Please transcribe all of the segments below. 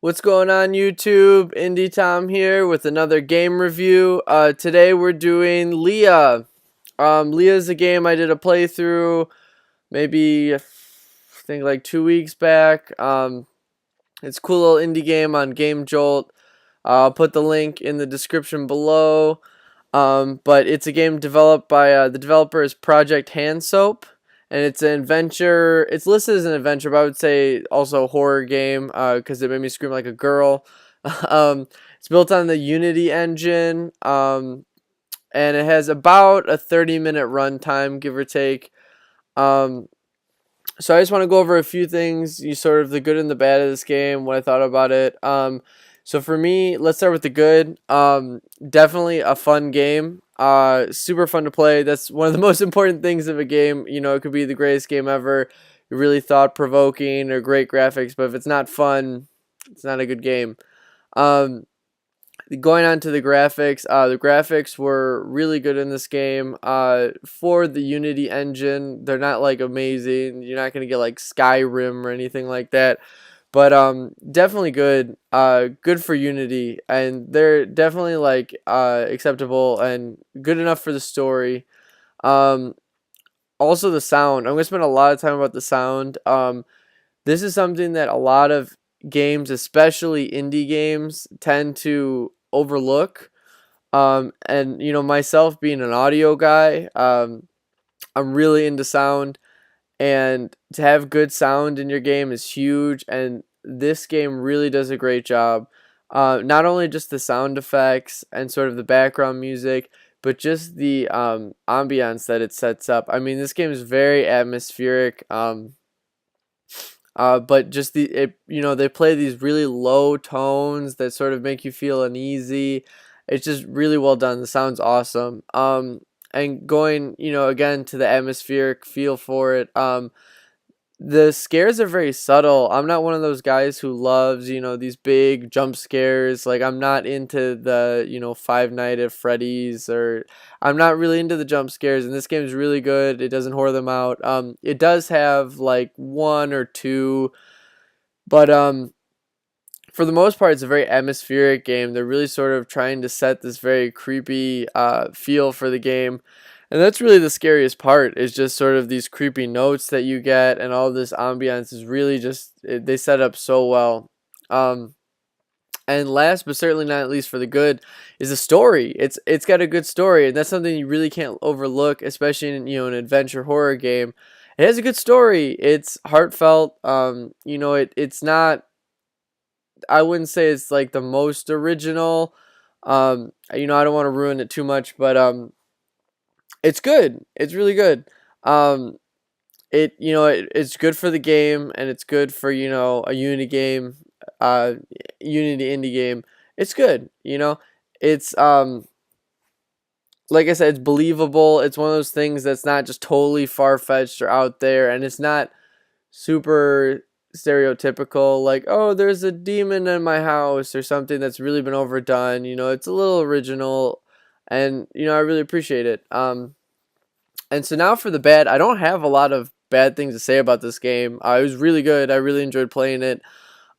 What's going on YouTube? Indie Tom here with another game review. Today we're doing Leah. Leah's a game I did a playthrough maybe I think like 2 weeks back. It's a cool little indie game on Game Jolt. I'll put the link in the description below. But it's a game developed by the developer is Project Hand Soap, and it's an adventure. It's listed as an adventure, but I would say also a horror game because it made me scream like a girl. It's built on the Unity engine, and it has about a 30-minute runtime, give or take. Um, so I just want to go over a few things, you sort of the good and the bad of this game, what I thought about it. So for me, let's start with the good. Definitely a fun game. Super fun to play. That's one of the most important things of a game. You know, it could be the greatest game ever, really thought-provoking or great graphics, but if it's not fun, it's not a good game. Um, Going on to the graphics were really good in this game. For the Unity engine, they're not like amazing. You're not gonna get like Skyrim or anything like that, but definitely good. Good for Unity, and they're definitely like acceptable and good enough for the story. Um, Also the sound. I'm gonna spend a lot of time about the sound. This is something that a lot of games, especially indie games, tend to overlook. And you know, myself being an audio guy, I'm really into sound, and to have good sound in your game is huge. And this game really does a great job. Not only just the sound effects and sort of the background music, but just the ambiance that it sets up. I mean, this game is very atmospheric. But just you know, they play these really low tones that sort of make you feel uneasy. It's just really well done. The sound's awesome. And going, you know, again to the atmospheric feel for it. The scares are very subtle. I'm not one of those guys who loves, you know, these big jump scares. Like, I'm not into the, you know, Five Nights at Freddy's, or I'm not really into the jump scares. And this game is really good. It doesn't whore them out. It does have like one or two, but for the most part, it's a very atmospheric game. They're really sort of trying to set this very creepy feel for the game. And that's really the scariest part, is just sort of these creepy notes that you get, and all this ambiance is really just, they set up so well. And last but certainly not least for the good is the story. It's got a good story, and that's something you really can't overlook, especially in, you know, an adventure horror game. It has a good story. It's heartfelt. You know, it's not, I wouldn't say it's like the most original. You know, I don't want to ruin it too much, but it's good. It's really good. Um, you know, it's good for the game, and it's good for, you know, a Unity game, uh, Unity indie game. It's good. You know, it's like I said, it's believable. It's one of those things that's not just totally far fetched or out there, and it's not super stereotypical, like, oh, there's a demon in my house or something that's really been overdone. You know, it's a little original, and you know, I really appreciate it. And so now for the bad, I don't have a lot of bad things to say about this game. It was really good. I really enjoyed playing it.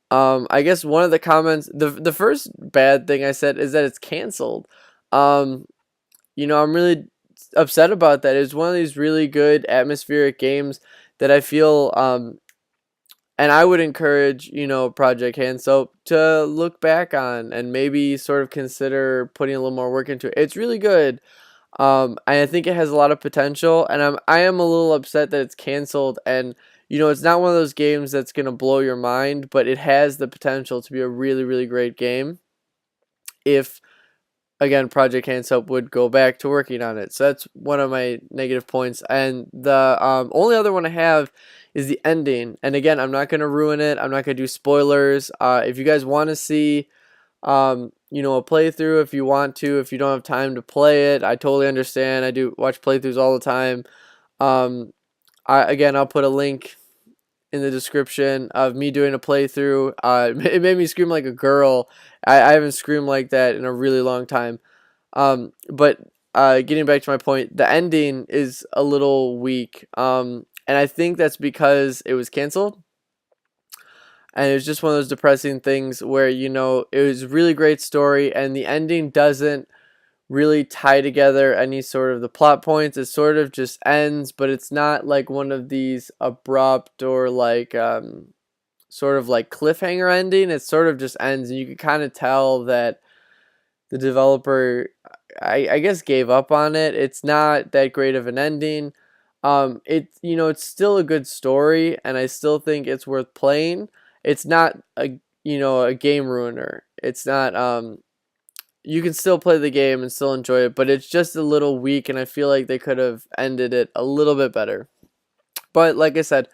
I guess one of the comments, the first bad thing I said is that it's canceled. Um, you know, I'm really upset about that. It's one of these really good atmospheric games that I feel, and I would encourage, you know, Project Hand Soap to look back on and maybe sort of consider putting a little more work into it. It's really good. And I think it has a lot of potential, and I am a little upset that it's canceled. And you know, it's not one of those games that's gonna blow your mind, but it has the potential to be a really, really great game if, again, Project Hand Soap would go back to working on it. So that's one of my negative points. And the only other one I have is the ending. And again, I'm not gonna ruin it. I'm not gonna do spoilers. If you guys want to see, you know, a playthrough, if you want to, if you don't have time to play it, I totally understand. I do watch playthroughs all the time. Um, again, I'll put a link in the description of me doing a playthrough. It made me scream like a girl. I haven't screamed like that in a really long time. But getting back to my point, the ending is a little weak. And I think that's because it was canceled. and it was just one of those depressing things where, you know, it was a really great story and the ending doesn't really tie together any sort of the plot points. It sort of just ends, but it's not like one of these abrupt or like sort of like cliffhanger ending. It sort of just ends, and you can kind of tell that the developer, I guess, gave up on it. It's not that great of an ending. It's still a good story, and I still think it's worth playing. It's not a game ruiner. It's not you can still play the game and still enjoy it, but it's just a little weak, and I feel like they could have ended it a little bit better. But like I said,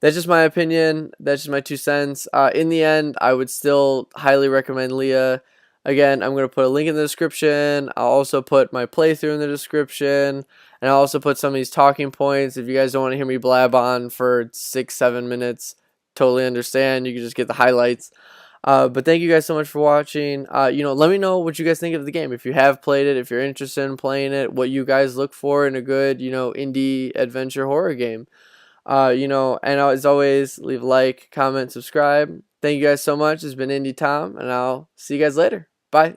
that's just my opinion. That's just my 2 cents. In the end, I would still highly recommend Leah. Again, I'm going to put a link in the description. I'll also put my playthrough in the description. And I'll also put some of these talking points. If you guys don't want to hear me blab on for 6-7 minutes, totally understand. You can just get the highlights. But thank you guys so much for watching. Let me know what you guys think of the game. If you have played it, if you're interested in playing it, what you guys look for in a good, indie adventure horror game. And as always, leave a like, comment, subscribe. Thank you guys so much. It's been Indie Tom, and I'll see you guys later. Bye.